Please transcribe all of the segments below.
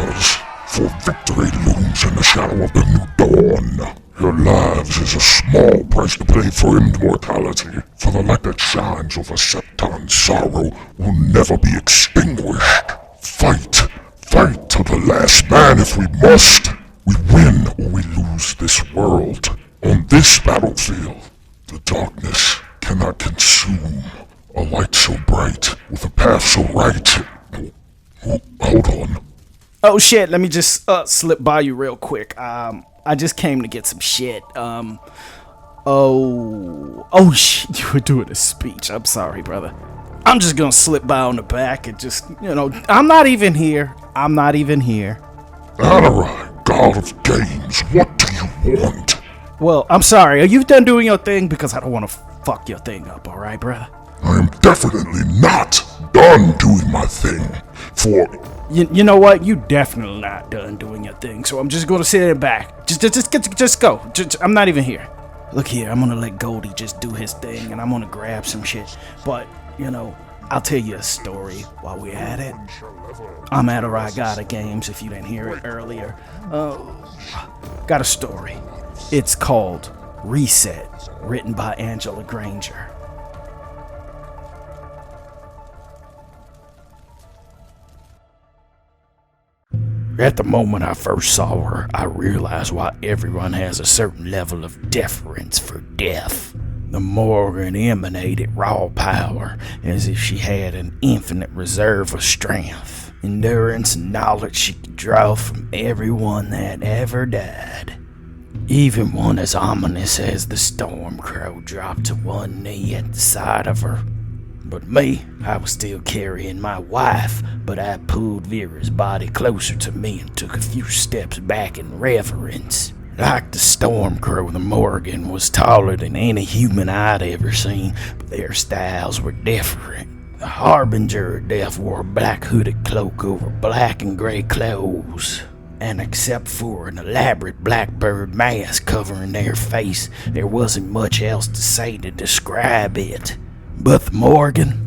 brothers, for victory looms in the shadow of the new dawn. Your lives is a small price to pay for immortality, for the light that shines over Septon's sorrow will never be extinguished. Fight to the last man if we must. We win or we lose this world. On this battlefield, the darkness cannot consume a light so bright with a path so right. Hold on. Oh shit, let me just slip by you real quick. I just came to get some shit. Shit, you were doing a speech. I'm sorry, brother. I'm just gonna slip by on the back and just, I'm not even here. Adarai, god of games, what do you want? Well, I'm sorry. Are you done doing your thing? Because I don't want to fuck your thing up, alright, brother? I am definitely not done doing my thing. You know what? You definitely not done doing your thing, so I'm just gonna sit in the back. Just go. I'm not even here. Look here, I'm gonna let Goldie just do his thing, and I'm gonna grab some shit. But, I'll tell you a story while we're at it. I'm at a Games, if you didn't hear it earlier. Got a story. It's called Reset, written by Angela Granger. At the moment I first saw her, I realized why everyone has a certain level of deference for death. The Morgan emanated raw power, as if she had an infinite reserve of strength, endurance, and knowledge she could draw from everyone that ever died. Even one as ominous as the Storm Crow dropped to one knee at the side of her. But me, I was still carrying my wife, but I pulled Vera's body closer to me and took a few steps back in reverence. Like the Storm Crow, the Morgan was taller than any human I'd ever seen, but their styles were different. The Harbinger of Death wore a black hooded cloak over black and gray clothes, and except for an elaborate blackbird mask covering their face, there wasn't much else to say to describe it. But the Morgan,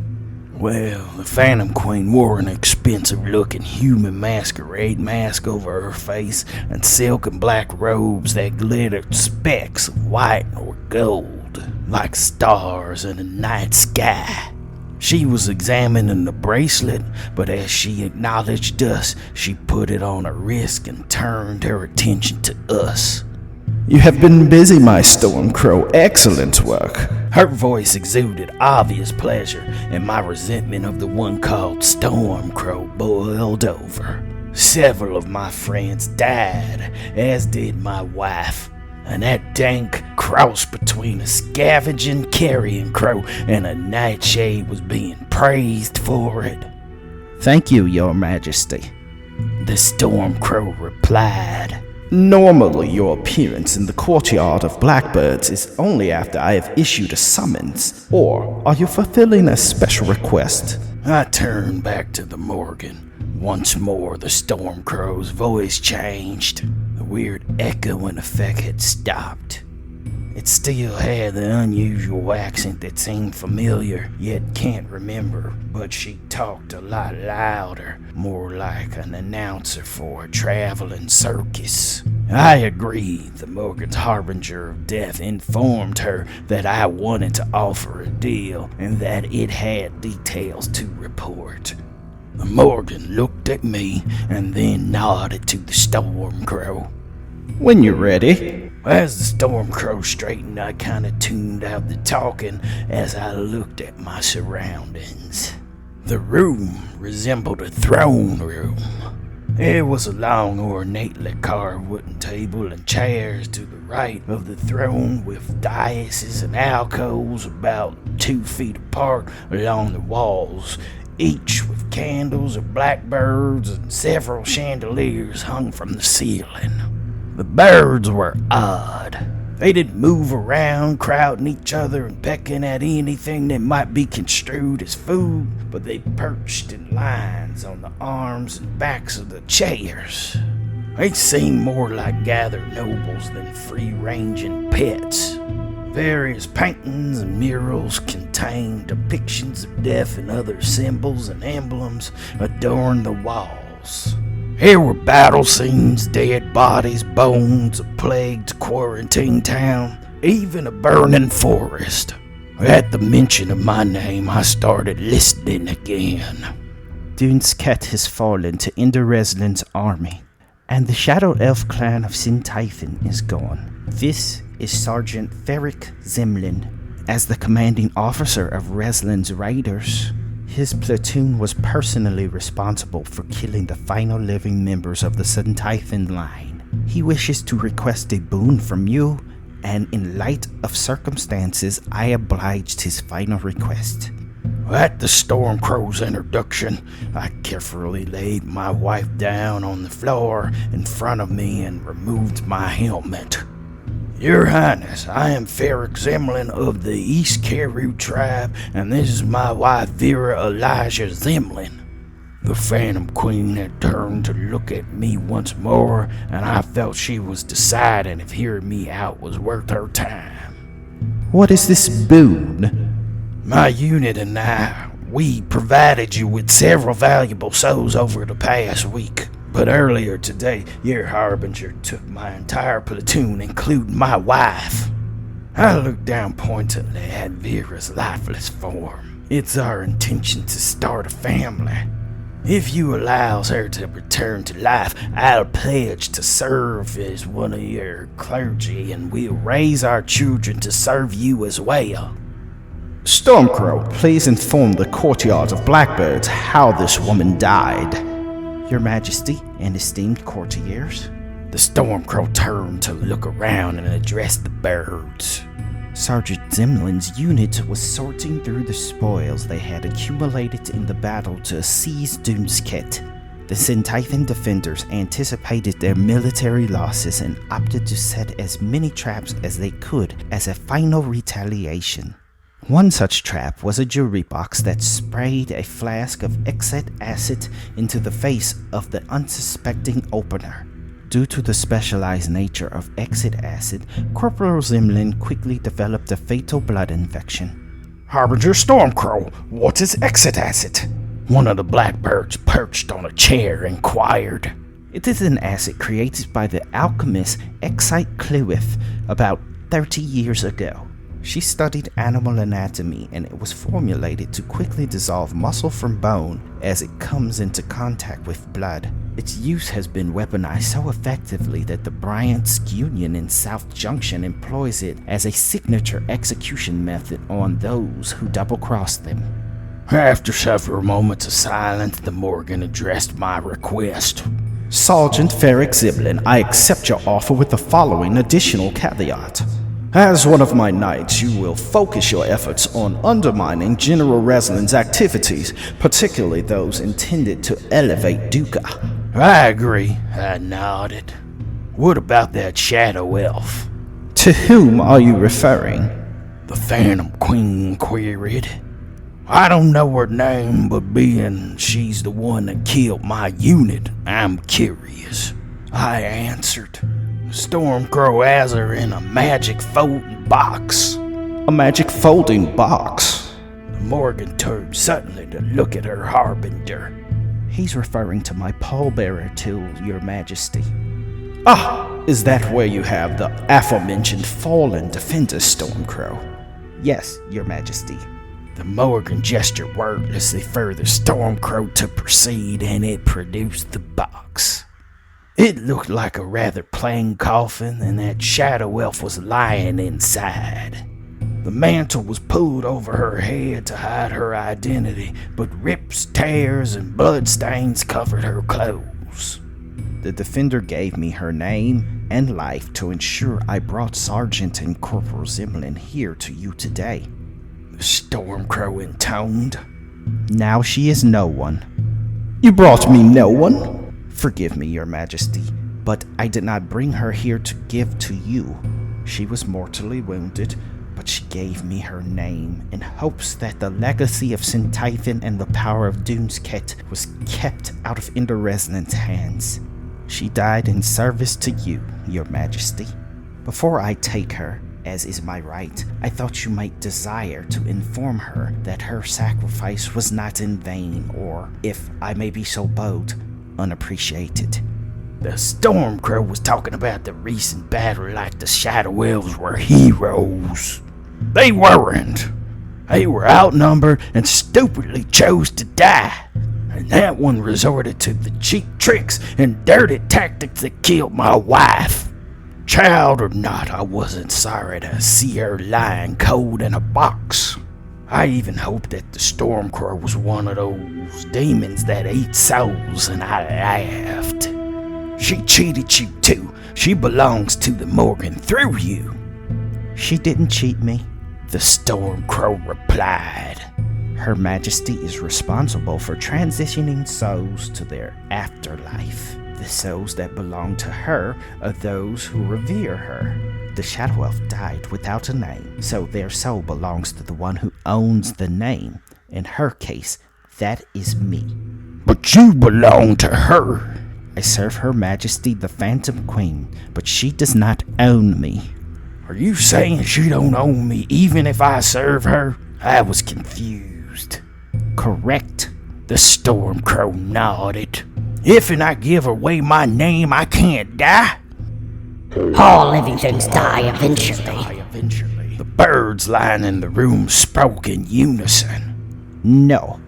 well, the Phantom Queen wore an expensive-looking human masquerade mask over her face and silk and black robes that glittered specks of white or gold, like stars in a night sky. She was examining the bracelet, but as she acknowledged us, she put it on her wrist and turned her attention to us. "You have been busy, my Storm Crow. Excellent work." Her voice exuded obvious pleasure, and my resentment of the one called Storm Crow boiled over. Several of my friends died, as did my wife, and that dank cross between a scavenging carrion crow and a nightshade was being praised for it. "Thank you, Your Majesty," the Storm Crow replied. "Normally, your appearance in the courtyard of Blackbirds is only after I have issued a summons. Or are you fulfilling a special request?" I turned back to the Morgan. Once more, the Storm Crow's voice changed. The weird echoing effect had stopped. It still had the unusual accent that seemed familiar, yet can't remember, but she talked a lot louder, more like an announcer for a traveling circus. I agreed. The Morgan's Harbinger of Death informed her that I wanted to offer a deal and that it had details to report. The Morgan looked at me and then nodded to the Storm Crow. "When you're ready." As the Storm Crow straightened, I kinda tuned out the talking as I looked at my surroundings. The room resembled a throne room. There was a long, ornately carved wooden table and chairs to the right of the throne, with daises and alcoves about 2 feet apart along the walls, each with candles of blackbirds and several chandeliers hung from the ceiling. The birds were odd. They didn't move around, crowding each other and pecking at anything that might be construed as food, but they perched in lines on the arms and backs of the chairs. They seemed more like gathered nobles than free-ranging pets. Various paintings and murals contained depictions of death and other symbols and emblems adorned the walls. Here were battle scenes, dead bodies, bones, a plagued quarantine town, even a burning forest. At the mention of my name, I started listening again. Skit has fallen to Reslin's army, and the Shadow Elf clan of Sintython is gone. This is Sergeant Ferak Zinlam. As the commanding officer of Reslin's raiders, his platoon was personally responsible for killing the final living members of the Sintython line. He wishes to request a boon from you, and in light of circumstances, I obliged his final request. At the Stormcrow's introduction, I carefully laid my wife down on the floor in front of me and removed my helmet. Your Highness, I am Ferak Zinlam of the East Carew tribe, and this is my wife Vera Elijah Zinlam. The Phantom Queen had turned to look at me once more, and I felt she was deciding if hearing me out was worth her time. What is this boon? My unit and I, we provided you with several valuable souls over the past week. But earlier today, your Harbinger took my entire platoon, including my wife. I looked down pointedly at Vera's lifeless form. It's our intention to start a family. If you allows her to return to life, I'll pledge to serve as one of your clergy, and we'll raise our children to serve you as well. Stormcrow, please inform the courtyards of Blackbirds how this woman died. Your Majesty and esteemed courtiers. The Stormcrow turned to look around and addressed the birds. Sergeant Zinlam's unit was sorting through the spoils they had accumulated in the battle to seize Skit. The Sintython defenders anticipated their military losses and opted to set as many traps as they could as a final retaliation. One such trap was a jury box that sprayed a flask of exit acid into the face of the unsuspecting opener. Due to the specialized nature of exit acid, Corporal Zinlam quickly developed a fatal blood infection. Harbinger Stormcrow, what is exit acid? One of the blackbirds perched on a chair inquired. It is an acid created by the alchemist Excite Cluith about 30 years ago. She studied animal anatomy, and it was formulated to quickly dissolve muscle from bone as it comes into contact with blood. Its use has been weaponized so effectively that the Bryant's Union in South Junction employs it as a signature execution method on those who double-cross them. After several moments of silence, the Morgan addressed my request. Sergeant Ferak Zinlam, I accept your offer with the following additional caveat. As one of my knights, you will focus your efforts on undermining General Reslin's activities, particularly those intended to elevate Duca. I agree, I nodded. What about that shadow elf? To whom are you referring? The Phantom Queen queried. I don't know her name, but being she's the one that killed my unit, I'm curious. I answered. Stormcrow has her in a magic folding box. A magic folding box? Morgan turned suddenly to look at her Harbinger. He's referring to my pallbearer tool, Your Majesty. Ah, is that where you have the aforementioned fallen defender, Stormcrow? Yes, Your Majesty. The Morgan gestured wordlessly for the Stormcrow to proceed, and it produced the box. It looked like a rather plain coffin, and that shadow elf was lying inside. The mantle was pulled over her head to hide her identity, but rips, tears, and bloodstains covered her clothes. The defender gave me her name and life to ensure I brought Sergeant and Corporal Zinlam here to you today. The Stormcrow intoned. Now she is no one. You brought me no one? Forgive me, Your Majesty, but I did not bring her here to give to you. She was mortally wounded, but she gave me her name in hopes that the legacy of Sintython and the power of Skit was kept out of Reslin's hands. She died in service to you, Your Majesty. Before I take her, as is my right, I thought you might desire to inform her that her sacrifice was not in vain, or, if I may be so bold, unappreciated. The Stormcrow was talking about the recent battle like the Shadow Elves were heroes. They weren't. They were outnumbered and stupidly chose to die. And that one resorted to the cheap tricks and dirty tactics that killed my wife. Child or not, I wasn't sorry to see her lying cold in a box. I even hoped that the Stormcrow was one of those demons that ate souls, and I laughed. She cheated you too. She belongs to the Morgan through you. She didn't cheat me, the Stormcrow replied. Her Majesty is responsible for transitioning souls to their afterlife. The souls that belong to her are those who revere her. The Shadow Elf died without a name, so their soul belongs to the one who owns the name. In her case, that is me. But you belong to her. I serve Her Majesty the Phantom Queen, but she does not own me. Are you saying she don't own me even if I serve her? I was confused. Correct. The Stormcrow nodded. If and I give away my name, I can't die? All living things die eventually. The birds lying in the room spoke in unison. No.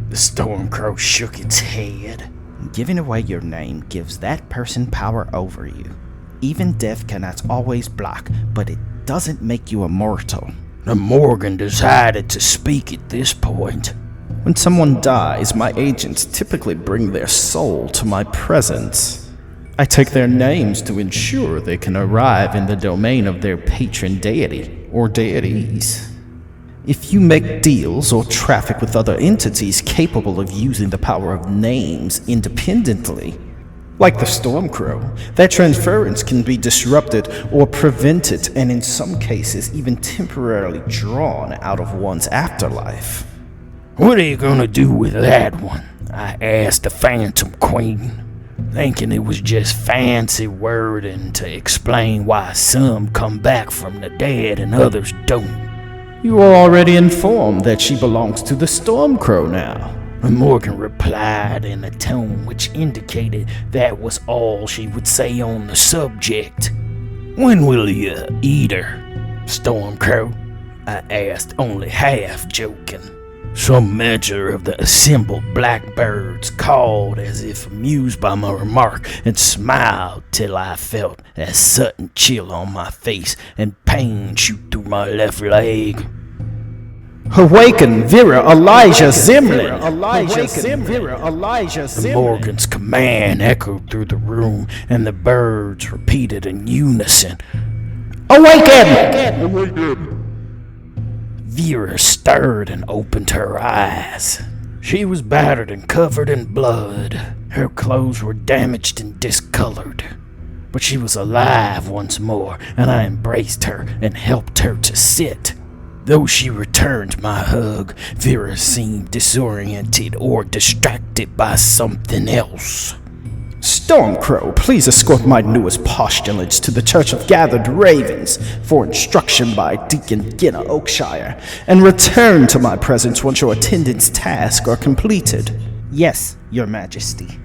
The Stormcrow shook its head. Giving away your name gives that person power over you. Even death cannot always block, but it doesn't make you immortal. The Morgan decided to speak at this point. When someone dies, my agents typically bring their soul to my presence. I take their names to ensure they can arrive in the domain of their patron deity or deities. If you make deals or traffic with other entities capable of using the power of names independently, like the Stormcrow, that transference can be disrupted or prevented, and in some cases even temporarily drawn out of one's afterlife. What are you gonna do with that one? I asked the Phantom Queen, thinking it was just fancy wording to explain why some come back from the dead and others don't. You are already informed that she belongs to the Stormcrow now. Morgan replied in a tone which indicated that was all she would say on the subject. When will you eat her, Stormcrow? I asked, only half joking. Some measure of the assembled blackbirds cawed as if amused by my remark and smiled till I felt a sudden chill on my face and pain shoot through my left leg. Awaken, Vera Elijah Zinlam! The Morgan's command echoed through the room, and the birds repeated in unison, Awaken! Vera stirred and opened her eyes. She was battered and covered in blood. Her clothes were damaged and discolored. But she was alive once more, and I embraced her and helped her to sit. Though she returned my hug, Vera seemed disoriented or distracted by something else. Stormcrow, please escort my newest postulates to the Church of Gathered Ravens for instruction by Deacon Ginna Oakshire, and return to my presence once your attendant's tasks are completed. Yes, Your Majesty.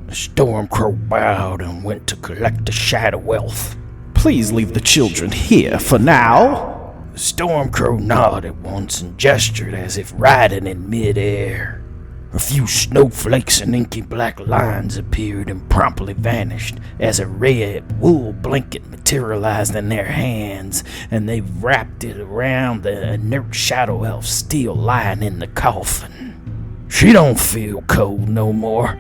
The Stormcrow bowed and went to collect the Shadow Elf. Please leave the children here for now. The Stormcrow nodded once and gestured as if riding in midair. A few snowflakes and inky black lines appeared and promptly vanished as a red wool blanket materialized in their hands, and they wrapped it around the inert Shadow Elf still lying in the coffin. She don't feel cold no more.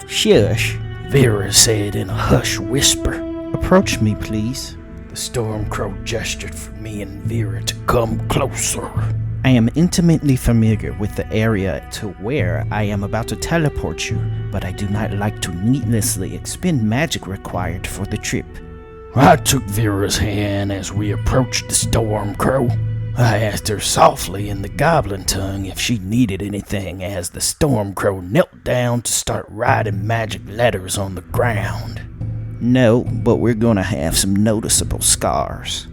Shush, Vera said in a hushed whisper. Approach me, please. The Stormcrow gestured for me and Vera to come closer. I am intimately familiar with the area to where I am about to teleport you, but I do not like to needlessly expend magic required for the trip. I took Vera's hand as we approached the Stormcrow. I asked her softly in the goblin tongue if she needed anything as the Stormcrow knelt down to start writing magic letters on the ground. No, but we're gonna have some noticeable scars.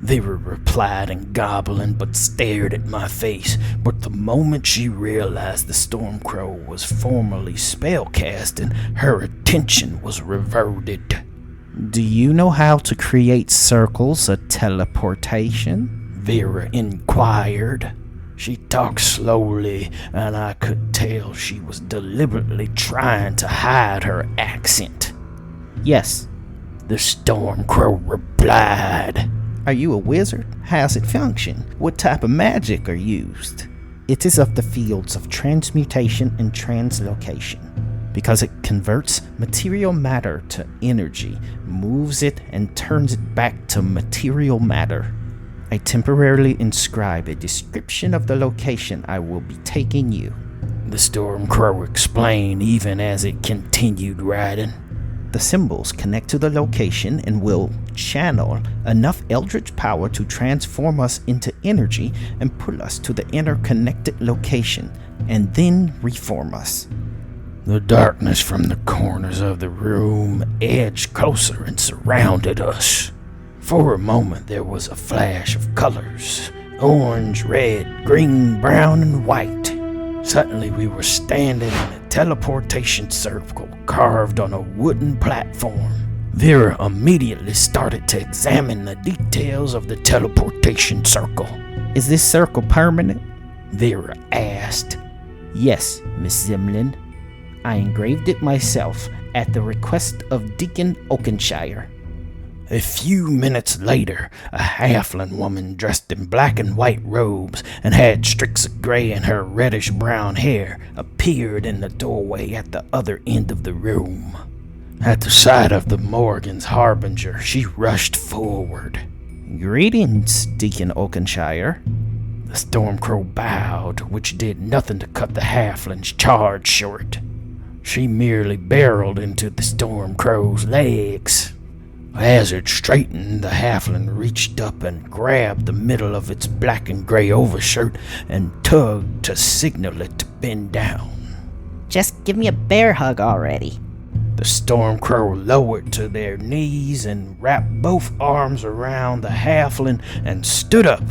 Vera replied in Goblin but stared at my face, but the moment she realized the Stormcrow was formally spellcasting, her attention was reverted. Do you know how to create circles of teleportation? Vera inquired. She talked slowly, and I could tell she was deliberately trying to hide her accent. Yes. The Stormcrow replied. Are you a wizard? How's it function? What type of magic are used? It is of the fields of transmutation and translocation, because it converts material matter to energy, moves it, and turns it back to material matter. I temporarily inscribe a description of the location I will be taking you. The Stormcrow explained even as it continued riding. The symbols connect to the location and will channel enough eldritch power to transform us into energy and pull us to the interconnected location, and then reform us. The darkness from the corners of the room edged closer and surrounded us. For a moment there was a flash of colors: orange, red, green, brown, and white. Suddenly we were standing in a teleportation circle carved on a wooden platform. Vera immediately started to examine the details of the teleportation circle. Is this circle permanent? Vera asked. Yes, Miss Zimlin. I engraved it myself at the request of Deacon Oakenshire. A few minutes later, a halfling woman dressed in black and white robes and had streaks of gray in her reddish-brown hair appeared in the doorway at the other end of the room. At the sight of the Morgan's harbinger, she rushed forward. Greetings, Deacon Oakenshire. The Stormcrow bowed, which did nothing to cut the halfling's charge short. She merely barreled into the Stormcrow's legs. As it straightened, the halfling reached up and grabbed the middle of its black and gray overshirt and tugged to signal it to bend down. Just give me a bear hug already. The Stormcrow lowered to their knees and wrapped both arms around the halfling and stood up,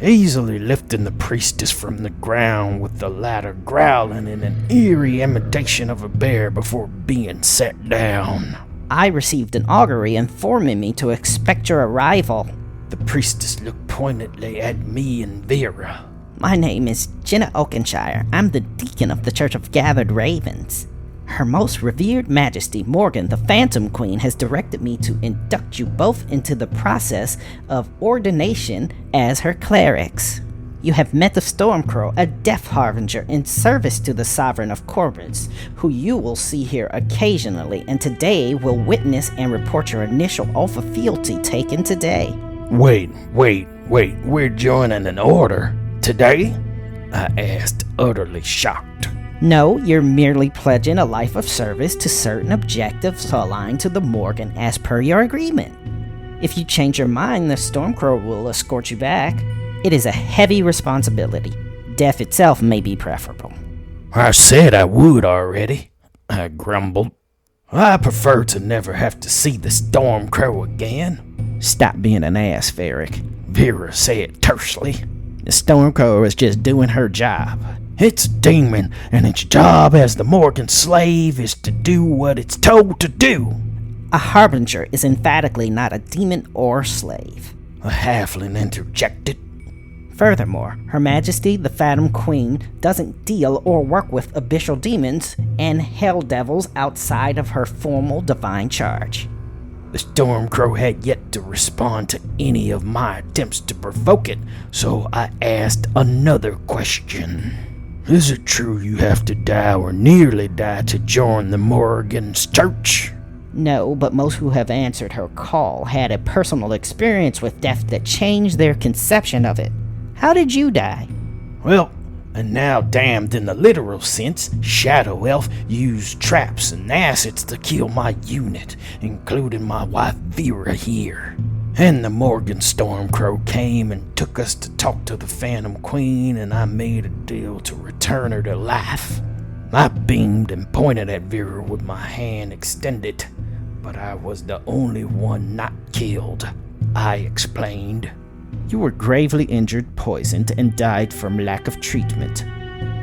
easily lifting the priestess from the ground, with the latter growling in an eerie imitation of a bear before being set down. I received an augury informing me to expect your arrival. The priestess looked pointedly at me and Vera. My name is Jenna Oakenshire. I'm the deacon of the Church of Gathered Ravens. Her most revered majesty, Morgan, the Phantom Queen, has directed me to induct you both into the process of ordination as her clerics. You have met the Stormcrow, a death harbinger in service to the Sovereign of Corbins, who you will see here occasionally, and today will witness and report your initial oath of fealty taken today. Wait, we're joining an order? Today? I asked, utterly shocked. No, you're merely pledging a life of service to certain objectives aligned to the Morgan as per your agreement. If you change your mind, the Stormcrow will escort you back. It is a heavy responsibility. Death itself may be preferable. I said I would already, I grumbled. I prefer to never have to see the Stormcrow again. Stop being an ass, Ferak, Vera said tersely. The Stormcrow is just doing her job. It's a demon, and its job as the Morgan slave is to do what it's told to do. A harbinger is emphatically not a demon or slave. A halfling interjected. Furthermore, Her Majesty the Phantom Queen doesn't deal or work with abyssal demons and hell devils outside of her formal divine charge. The Stormcrow had yet to respond to any of my attempts to provoke it, so I asked another question. Is it true you have to die or nearly die to join the Morgan's church? No, but most who have answered her call had a personal experience with death that changed their conception of it. How did you die? Well, and now damned in the literal sense, Shadow Elf used traps and acids to kill my unit, including my wife Vera here. And the Morgan Stormcrow came and took us to talk to the Phantom Queen, and I made a deal to return her to life. I beamed and pointed at Vera with my hand extended, but I was the only one not killed, I explained. You were gravely injured, poisoned, and died from lack of treatment.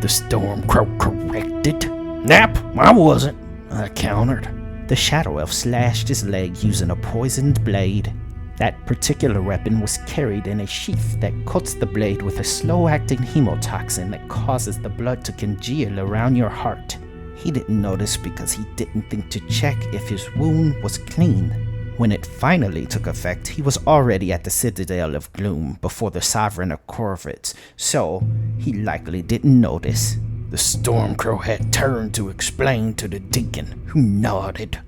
The Stormcrow corrected. Nap, I wasn't, I countered. The Shadow Elf slashed his leg using a poisoned blade. That particular weapon was carried in a sheath that coats the blade with a slow-acting hemotoxin that causes the blood to congeal around your heart. He didn't notice because he didn't think to check if his wound was clean. When it finally took effect, he was already at the Citadel of Gloom before the Sovereign of Corvids, so he likely didn't notice. The Stormcrow had turned to explain to the Deacon, who nodded.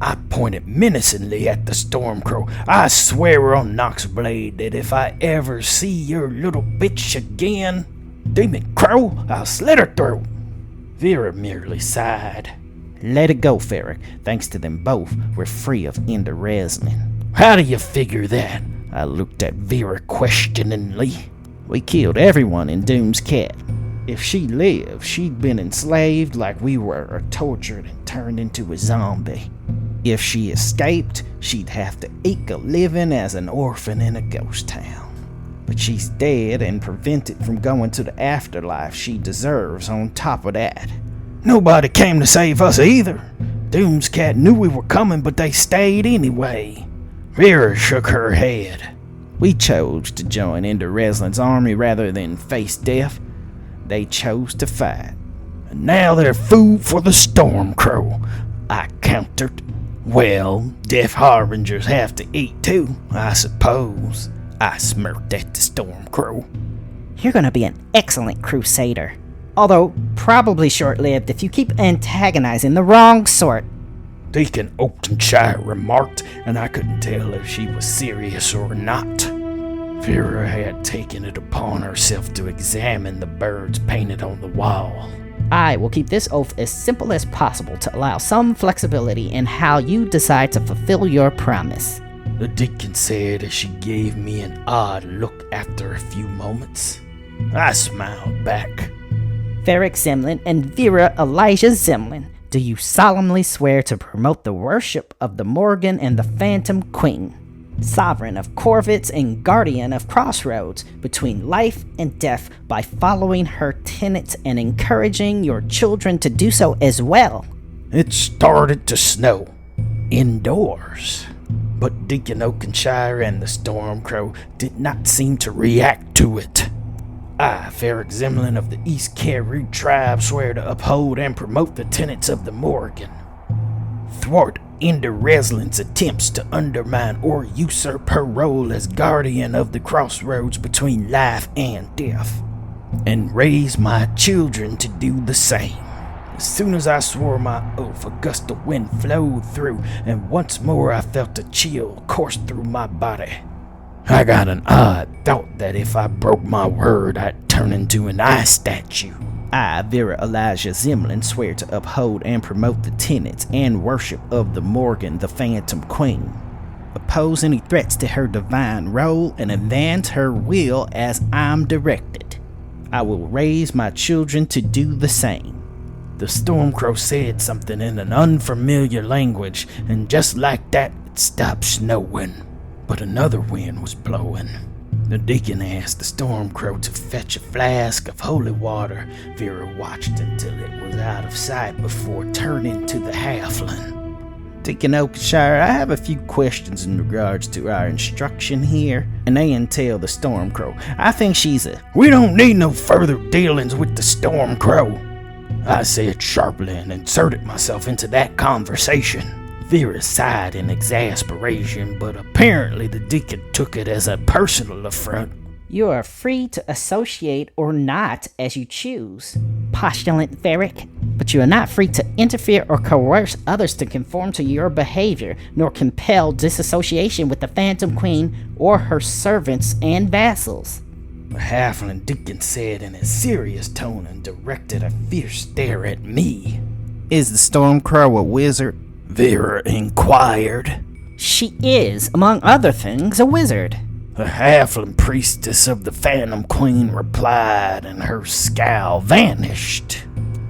I pointed menacingly at the Stormcrow. I swear on Noxblade that if I ever see your little bitch again, Demon Crow, I'll slit her throat. Vera merely sighed. Let it go, Ferak. Thanks to them both, we're free of Ender Reslin. How do you figure that? I looked at Vera questioningly. We killed everyone in Doom's Cat. If she lived, she'd been enslaved like we were, or tortured and turned into a zombie. If she escaped, she'd have to eke a living as an orphan in a ghost town. But she's dead and prevented from going to the afterlife she deserves on top of that. Nobody came to save us either. Doom's Cat knew we were coming, but they stayed anyway. Vera shook her head. We chose to join Ender Reslin's army rather than face death. They chose to fight. And now they're food for the Stormcrow, I countered. Well, Death Harbingers have to eat too, I suppose. I smirked at the Stormcrow. You're gonna be an excellent crusader. Although, probably short-lived if you keep antagonizing the wrong sort. Deacon Oaktonshire remarked, and I couldn't tell if she was serious or not. Vera had taken it upon herself to examine the birds painted on the wall. I will keep this oath as simple as possible to allow some flexibility in how you decide to fulfill your promise. The deacon said as she gave me an odd look after a few moments. I smiled back. Ferak Zinlam and Vera Elijah Zinlam, do you solemnly swear to promote the worship of the Morgan and the Phantom Queen, Sovereign of Corvids and Guardian of Crossroads, between life and death, by following her tenets and encouraging your children to do so as well? It started to snow. Indoors. But Deacon Oaktonshire and the Stormcrow did not seem to react to it. I, Ferak Zinlam of the East Karoo tribe, swear to uphold and promote the tenets of the Morgan. Thwart Ender Reslin's attempts to undermine or usurp her role as guardian of the crossroads between life and death. And raise my children to do the same. As soon as I swore my oath, a gust of wind flowed through, and once more I felt a chill course through my body. I got an odd thought that if I broke my word, I'd turn into an ice statue. I, Vera Elijah Zinlam, swear to uphold and promote the tenets and worship of the Morgan, the Phantom Queen. Oppose any threats to her divine role and advance her will as I'm directed. I will raise my children to do the same. The Stormcrow said something in an unfamiliar language, and just like that, it stopped snowing. But another wind was blowing. The deacon asked the Stormcrow to fetch a flask of holy water. Vera watched until it was out of sight before turning to the halfling. Deacon Oaktonshire, I have a few questions in regards to our instruction here, and they entail the Stormcrow. I think she's a... We don't need no further dealings with the Stormcrow, I said sharply and inserted myself into that conversation. Vera sighed in exasperation, but apparently the deacon took it as a personal affront. You are free to associate or not as you choose, postulant Ferak, but you are not free to interfere or coerce others to conform to your behavior, nor compel disassociation with the Phantom Queen or her servants and vassals. The halfling deacon said in a serious tone and directed a fierce stare at me. Is the Stormcrow a wizard? Vera inquired. She is, among other things, a wizard. The halfling priestess of the Phantom Queen replied, and her scowl vanished.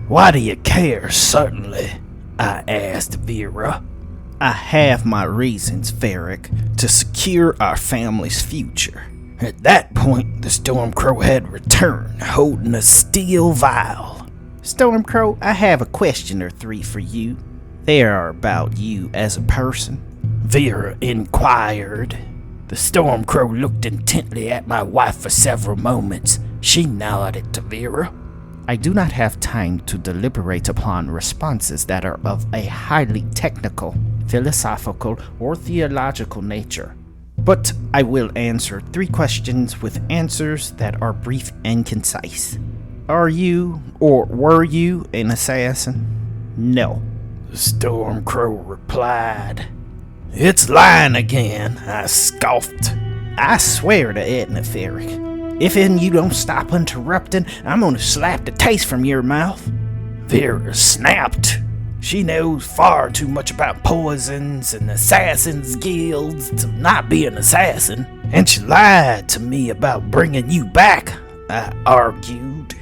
Why do you care, suddenly? I asked Vera. I have my reasons, Ferak, to secure our family's future. At that point, the Stormcrow had returned, holding a steel vial. Stormcrow, I have a question or three for you. They are about you as a person. Vera inquired. The Stormcrow looked intently at my wife for several moments. She nodded to Vera. I do not have time to deliberate upon responses that are of a highly technical, philosophical, or theological nature. But I will answer 3 questions with answers that are brief and concise. Are you, or were you, an assassin? No. The Stormcrow replied. It's lying again, I scoffed. I swear to Edna Ferak, if you don't stop interrupting, I'm gonna slap the taste from your mouth. Vera snapped. She knows far too much about poisons and assassins' guilds to not be an assassin. And she lied to me about bringing you back, I argued.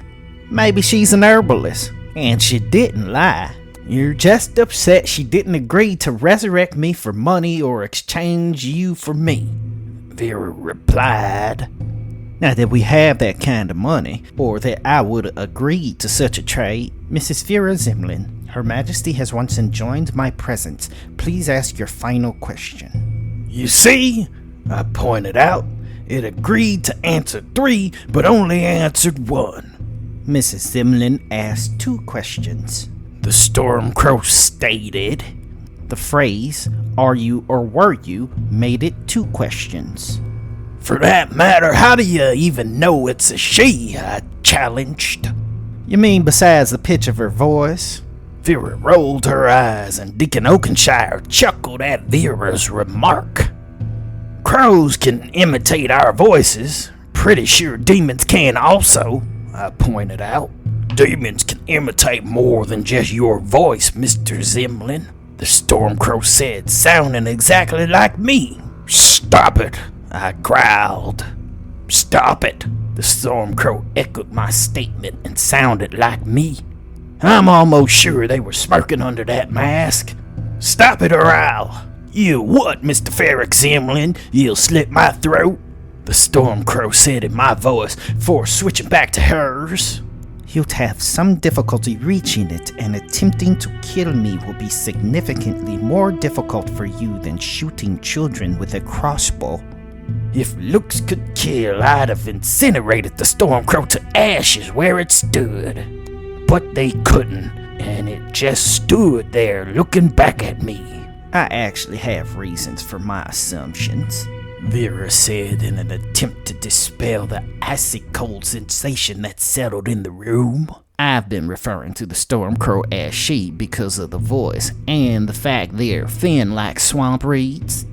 Maybe she's an herbalist, and she didn't lie. You're just upset she didn't agree to resurrect me for money or exchange you for me, Vera replied. Not that we have that kind of money, or that I would agree to such a trade. Mrs. Ferak Zinlam, Her Majesty has once enjoined my presence. Please ask your final question. You see, I pointed out, it agreed to answer 3, but only answered 1. Mrs. Zinlam asked 2 questions. The Stormcrow stated. The phrase, are you or were you, made it 2 questions. For that matter, how do you even know it's a she? I challenged. You mean besides the pitch of her voice? Vera rolled her eyes and Deacon Oakenshire chuckled at Vera's remark. Crows can imitate our voices. Pretty sure demons can also, I pointed out. Demons can imitate more than just your voice, Mr. Zinlam, the Stormcrow said, sounding exactly like me. Stop it, I growled. Stop it, the Stormcrow echoed my statement and sounded like me. I'm almost sure they were smirking under that mask. Stop it or I'll... You what, Mr. Ferak Zinlam? You'll slit my throat? The Stormcrow said in my voice before switching back to hers. You'd have some difficulty reaching it, and attempting to kill me will be significantly more difficult for you than shooting children with a crossbow. If looks could kill, I'd have incinerated the Stormcrow to ashes where it stood. But they couldn't, and it just stood there looking back at me. I actually have reasons for my assumptions, Vera said in an attempt to dispel the icy cold sensation that settled in the room. I've been referring to the Stormcrow as she because of the voice and the fact they're thin like swamp reeds.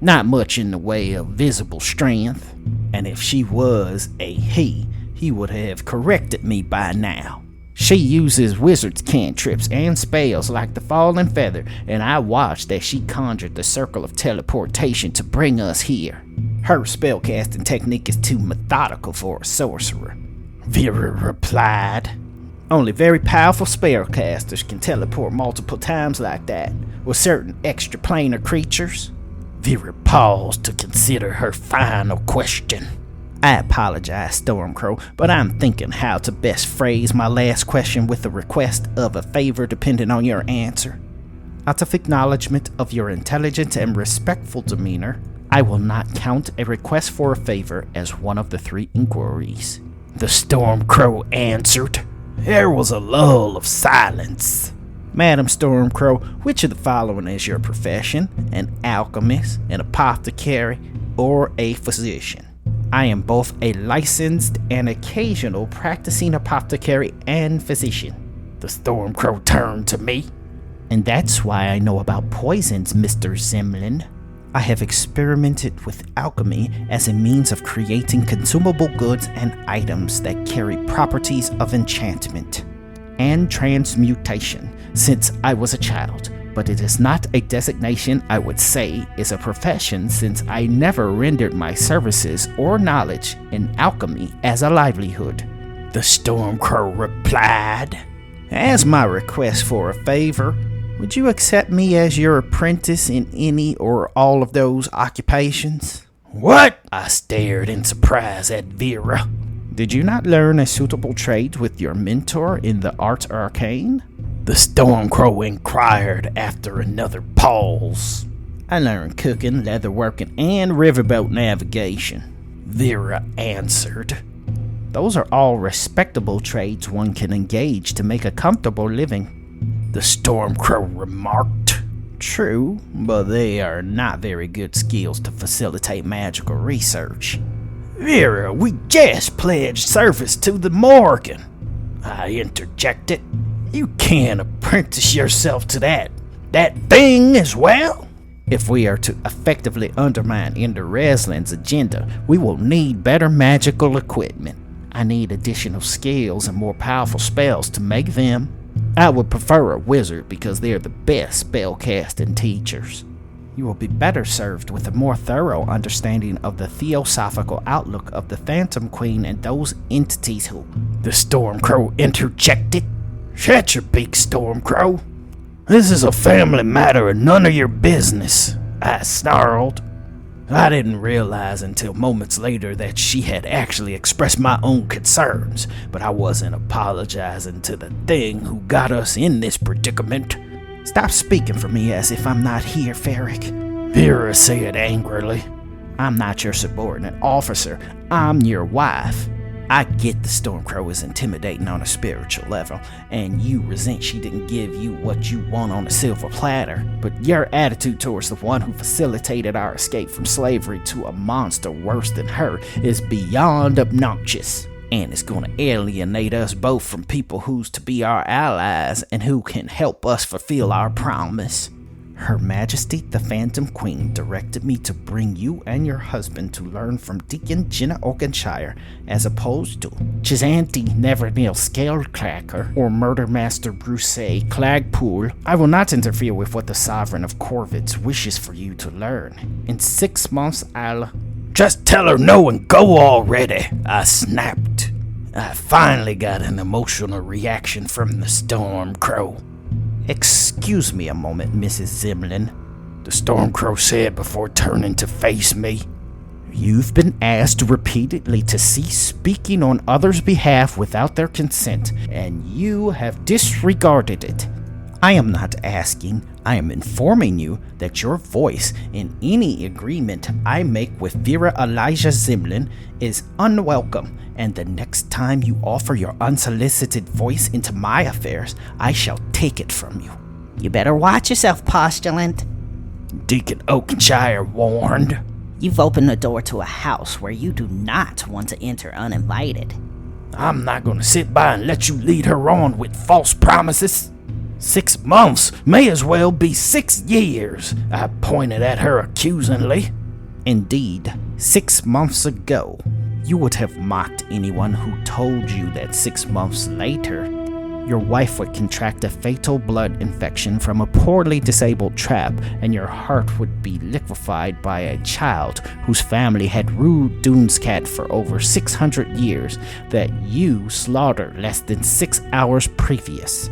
Not much in the way of visible strength. And if she was a he would have corrected me by now. She uses wizard's cantrips and spells like the falling feather, and I watched as she conjured the circle of teleportation to bring us here. Her spellcasting technique is too methodical for a sorcerer, Vera replied. Only very powerful spellcasters can teleport multiple times like that, with certain extraplanar creatures. Vera paused to consider her final question. I apologize, Stormcrow, but I'm thinking how to best phrase my last question with a request of a favor depending on your answer. Out of acknowledgement of your intelligent and respectful demeanor, I will not count a request for a favor as one of the 3 inquiries. The Stormcrow answered. There was a lull of silence. Madam Stormcrow, which of the following is your profession? An alchemist, an apothecary, or a physician? I am both a licensed and occasional practicing apothecary and physician. The Stormcrow turned to me. And that's why I know about poisons, Mr. Zinlam. I have experimented with alchemy as a means of creating consumable goods and items that carry properties of enchantment and transmutation since I was a child. But it is not a designation I would say is a profession, since I never rendered my services or knowledge in alchemy as a livelihood. The Stormcrow replied. As my request for a favor, would you accept me as your apprentice in any or all of those occupations? What? I stared in surprise at Vera. Did you not learn a suitable trade with your mentor in the art arcane? The Stormcrow inquired after another pause. I learned cooking, leatherworking, and riverboat navigation, Vera answered. Those are all respectable trades one can engage to make a comfortable living, the Stormcrow remarked. True, but they are not very good skills to facilitate magical research. Vera, we just pledged service to the Morgan, I interjected. You can't apprentice yourself to that thing as well? If we are to effectively undermine Ender Reslin's agenda, we will need better magical equipment. I need additional skills and more powerful spells to make them. I would prefer a wizard because they are the best spellcasting teachers. You will be better served with a more thorough understanding of the theosophical outlook of the Phantom Queen and those entities who... The Stormcrow interjected. Shut your beak, Stormcrow. This is a family matter and none of your business, I snarled. I didn't realize until moments later that she had actually expressed my own concerns, but I wasn't apologizing to the thing who got us in this predicament. Stop speaking for me as if I'm not here, Ferak, Vera said angrily. I'm not your subordinate officer. I'm your wife. I get the Stormcrow is intimidating on a spiritual level, and you resent she didn't give you what you want on a silver platter, but your attitude towards the one who facilitated our escape from slavery to a monster worse than her is beyond obnoxious, and is going to alienate us both from people who's to be our allies and who can help us fulfill our promise. Her Majesty the Phantom Queen directed me to bring you and your husband to learn from Deacon Jenna Oakenshire, as opposed to Chizanti Nevernail Scalecracker or Murder Master Bruce Clagpool. I will not interfere with what the Sovereign of Corvids wishes for you to learn. In 6 months, I'll... Just tell her no and go already, I snapped. I finally got an emotional reaction from the Stormcrow. Excuse me a moment, Mrs. Zimlin, the Stormcrow said before turning to face me. You've been asked repeatedly to cease speaking on others' behalf without their consent, and you have disregarded it. I am not asking, I am informing you that your voice in any agreement I make with Vera Elijah Zimlin is unwelcome, and the next time you offer your unsolicited voice into my affairs, I shall take it from you. You better watch yourself, postulant, Deacon Oakenshire warned. You've opened the door to a house where you do not want to enter uninvited. I'm not going to sit by and let you lead her on with false promises. 6 months may as well be 6 years, I pointed at her accusingly. Indeed, 6 months ago, you would have mocked anyone who told you that 6 months later, your wife would contract a fatal blood infection from a poorly disabled trap, and your heart would be liquefied by a child whose family had ruled Doonscat for over 600 years that you slaughtered less than 6 hours previous.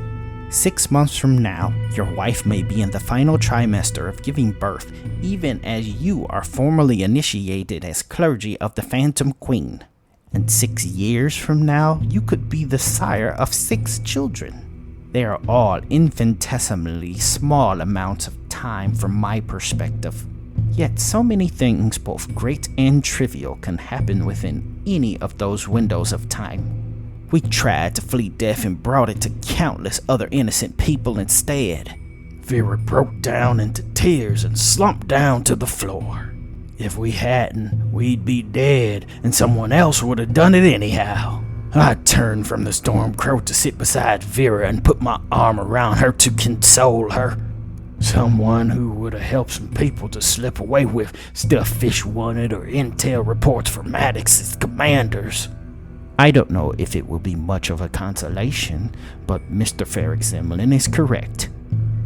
6 months from now, your wife may be in the final trimester of giving birth, even as you are formally initiated as clergy of the Phantom Queen. And 6 years from now, you could be the sire of 6 children. They are all infinitesimally small amounts of time from my perspective. Yet so many things, both great and trivial, can happen within any of those windows of time. We tried to flee death and brought it to countless other innocent people instead. Vera broke down into tears and slumped down to the floor. If we hadn't, we'd be dead, and someone else would have done it anyhow. I turned from the Stormcrow to sit beside Vera and put my arm around her to console her. Someone who would have helped some people to slip away with stuff Fish wanted or intel reports for Maddox's commanders. I don't know if it will be much of a consolation, but Mr. Ferak Zinlam is correct.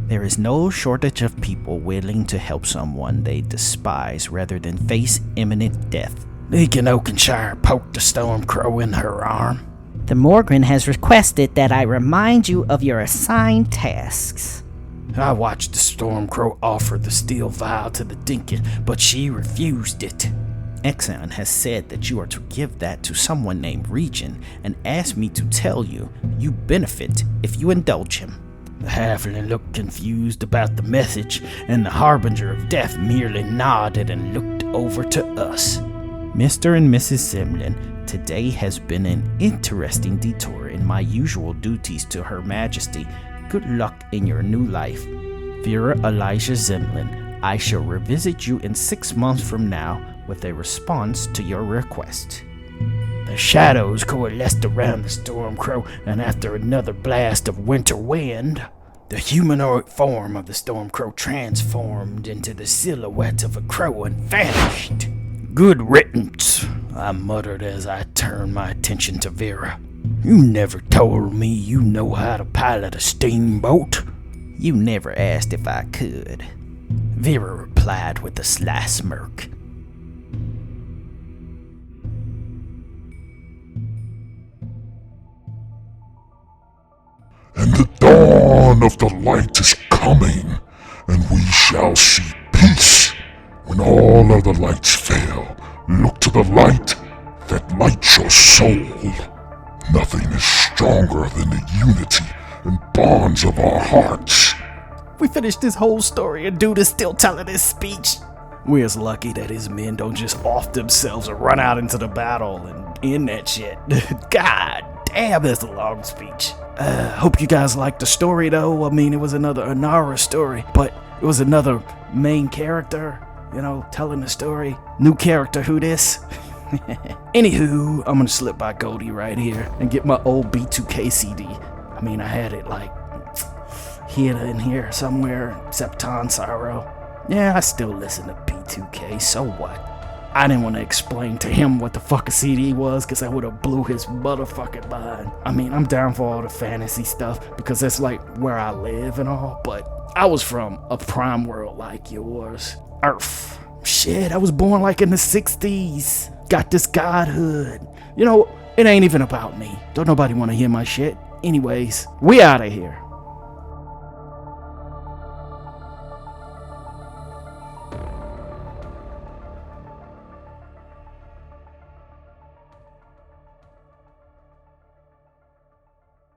There is no shortage of people willing to help someone they despise rather than face imminent death. Deacon Oakenshire poked the Stormcrow in her arm. The Morgan has requested that I remind you of your assigned tasks. I watched the Stormcrow offer the steel vial to the Deacon, but she refused it. Exxon has said that you are to give that to someone named Region and asked me to tell you you benefit if you indulge him. The halfling looked confused about the message, and the harbinger of death merely nodded and looked over to us. Mr. and Mrs. Zinlam, today has been an interesting detour in my usual duties to Her Majesty. Good luck in your new life. Vera Elijah Zinlam, I shall revisit you in 6 months from now with a response to your request. The shadows coalesced around the Stormcrow, and after another blast of winter wind, the humanoid form of the Stormcrow transformed into the silhouette of a crow and vanished. "Good riddance," I muttered as I turned my attention to Vera. "You never told me you know how to pilot a steamboat." You never asked if I could, Vera replied with a sly smirk. And the dawn of the light is coming, and we shall see peace. When all other lights fail, look to the light that lights your soul. Nothing is stronger than the unity and bonds of our hearts. We finished this whole story and dude is still telling his speech. We're as lucky that his men don't just off themselves and run out into the battle and end that shit. God damn, that's a long speech. Hope you guys liked the story though. I mean, it was another Anara story, but it was another main character, telling the story. New character, who this? Anywho, I'm gonna slip by Goldie right here and get my old B2K CD. I mean, I had it like here in here somewhere, Septon Sorrow. Yeah, I still listen to B2K, so what? I didn't want to explain to him what the fuck a CD was, because I would have blew his motherfucking mind. I mean, I'm down for all the fantasy stuff, because that's like where I live and all, but I was from a prime world like yours. Earth. Shit, I was born like in the 60s. Got this godhood. It ain't even about me. Don't nobody want to hear my shit. Anyways, we out of here.